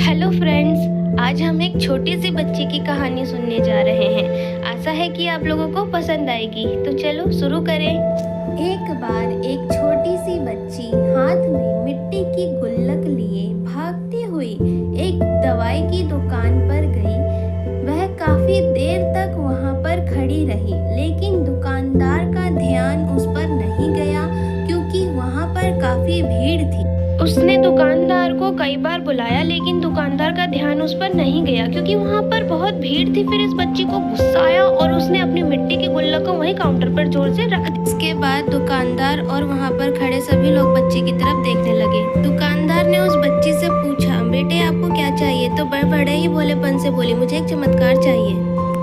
Hello friends, आज हम एक छोटी सी बच्ची की कहानी सुनने जा रहे हैं। आशा है कि आप लोगों को पसंद आएगी। तो चलो शुरू करें। एक बार एक छोटी सी बच्ची हाथ में मिट्टी की गुल्लक लिए भागती हुई एक दवाई की दुकान पर गई। वह काफी देर तक वहां पर खड़ी रही, लेकिन दुकानदार का ध्यान उस पर नहीं गया क्योंकि वहां पर काफी भीड़ थी। उसने दुकानदार को कई बार बुलाया, लेकिन दुकानदार का ध्यान उस पर नहीं गया क्योंकि वहाँ पर बहुत भीड़ थी। फिर इस बच्ची को गुस्सा आया और उसने अपनी मिट्टी की गुल्लक को वहीं काउंटर पर जोर से रख दिया। इसके बाद दुकानदार और वहाँ पर खड़े सभी लोग बच्ची की तरफ देखने लगे। दुकानदार ने उस बच्ची से पूछा, बेटे आपको क्या चाहिए? तो बड़े ही भोलेपन से बोली, मुझे एक चमत्कार चाहिए।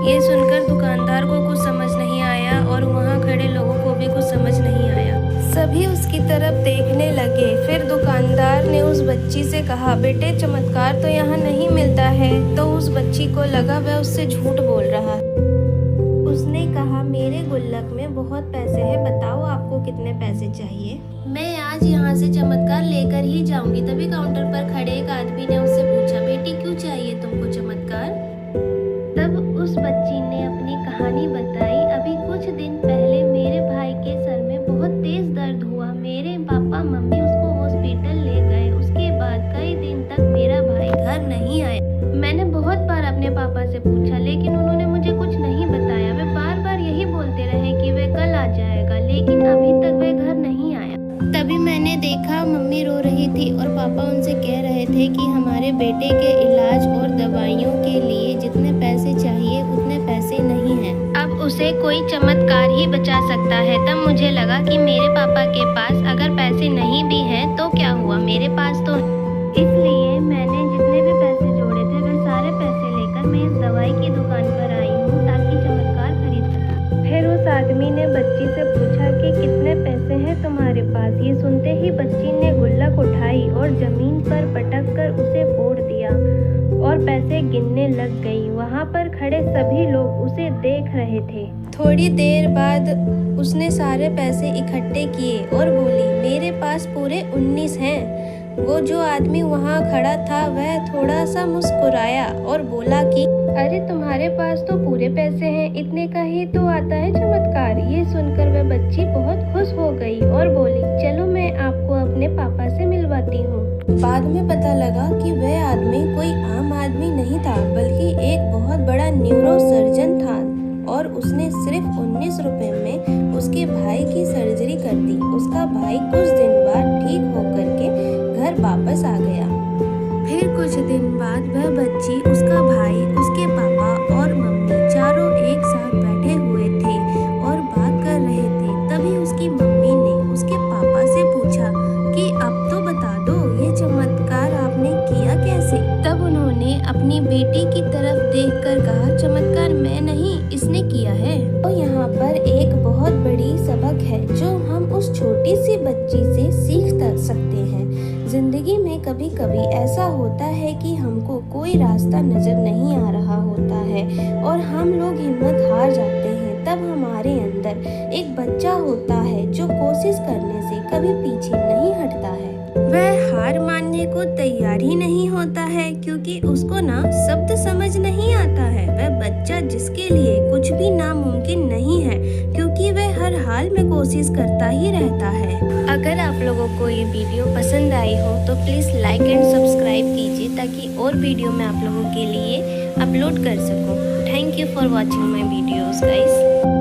ये सुनकर दुकानदार को कुछ समझ नहीं आया और वहाँ खड़े लोगों को भी कुछ समझ नहीं आया। सभी उसकी तरफ देखने लगे। फिर दुकानदार ने उस बच्ची से कहा, बेटे चमत्कार तो यहाँ नहीं मिलता है। तो उस बच्ची को लगा वह उससे झूठ बोल रहा है। उसने कहा, मेरे गुल्लक में बहुत पैसे हैं, बताओ आपको कितने पैसे चाहिए? मैं आज यहाँ से चमत्कार लेकर ही जाऊंगी। तभी काउंटर पर खड़े एक आदमी ने उससे पूछा, बेटी क्यों चाहिए तुमको चमत्कार? तब उस बच्ची ने अपनी कहानी बताई। अभी कुछ दिन पहले मेरे भाई के सर में बहुत तेज दर्द हुआ। मेरे पापा मम्मी उसको हॉस्पिटल ले गए। उसके बाद कई दिन तक मेरा भाई घर नहीं आया। मैंने बहुत बार अपने पापा से पूछा, लेकिन उन्होंने मुझे कुछ नहीं बताया। वे बार बार यही बोलते रहे कि वे कल आ जाएगा, लेकिन अभी तक वे घर नहीं आया। तभी मैंने देखा मम्मी रो रही थी और पापा उनसे कह रहे थे कि हमारे बेटे के इलाज और दवाइयों के लिए जितने पैसे चाहिए उतने पैसे नहीं हैं। अब उसे कोई चमत्कार ही बचा सकता है। तब मुझे लगा कि मेरे पापा के पास अगर पैसे नहीं भी हैं तो क्या हुआ, मेरे पास तो है। इसलिए मैंने जितने भी पैसे जोड़े थे वे सारे पैसे लेकर मैं इस दवाई की दुकान पर आई हूँ ताकि चमत्कार खरीद सकूं। फिर उस आदमी ने बच्ची से पूछा कि कितने पैसे हैं तुम्हारे पास? ये सुनते ही बच्ची ने गुल्लक उठाई और जमीन पर पटक कर उसे फोड़ दिया और पैसे गिनने लग गई। वहाँ पर खड़े सभी लोग उसे देख रहे थे। थोड़ी देर बाद उसने सारे पैसे इकट्ठे किए और बोली, मेरे पास पूरे 19 हैं। वो जो आदमी वहाँ खड़ा था वह थोड़ा सा मुस्कुराया और बोला कि अरे तुम्हारे पास तो पूरे पैसे हैं, इतने का ही तो आता है चमत्कार। ये सुनकर वह बच्ची बहुत खुश हो गई और बोली, चलो मैं आपको अपने पापा से मिलवाती हूँ। बाद में पता लगा कि वह आदमी कोई आम आदमी नहीं था, बल्कि एक बहुत बड़ा न्यूरो सर्जन था और उसने सिर्फ 19 रुपए में उसके भाई की सर्जरी कर दी। उसका भाई कुछ दिन बाद ठीक होकर के घर वापस आ गया। फिर कुछ दिन बाद वह बच्ची, उसका भाई, उसके पापा और मम्मी चारों एक साथ बैठे हुए थे और बात कर रहे थे। तभी उसकी मम्मी ने उसके पापा से पूछा कि अब तो बता दो, ये चमत्कार आपने किया कैसे? तब उन्होंने अपनी बेटी की तरफ देखकर कहा, चमत्कार मैं नहीं, इसने किया है। तो यहाँ पर एक बहुत बड़ी सबक है जो हम उस छोटी सी बच्ची से सीख सकते हैं। जिंदगी में कभी कभी ऐसा होता है कि हमको कोई रास्ता नजर नहीं आ रहा होता है और हम लोग हिम्मत हार जाते हैं। तब हमारे अंदर एक बच्चा होता है जो कोशिश करने से कभी पीछे नहीं हटता है। वह हार मानने को तैयार ही नहीं होता है क्योंकि उसको ना शब्द समझ नहीं आता है। वह बच्चा जिसके लिए कुछ भी नामुमकिन नहीं है क्योंकि वह हर हाल में कोशिश करता ही रहता है। अगर आप लोगों को ये वीडियो पसंद आई हो तो प्लीज़ लाइक एंड सब्सक्राइब कीजिए ताकि और वीडियो मैं आप लोगों के लिए अपलोड कर सकूं। Thank you for watching my videos guys.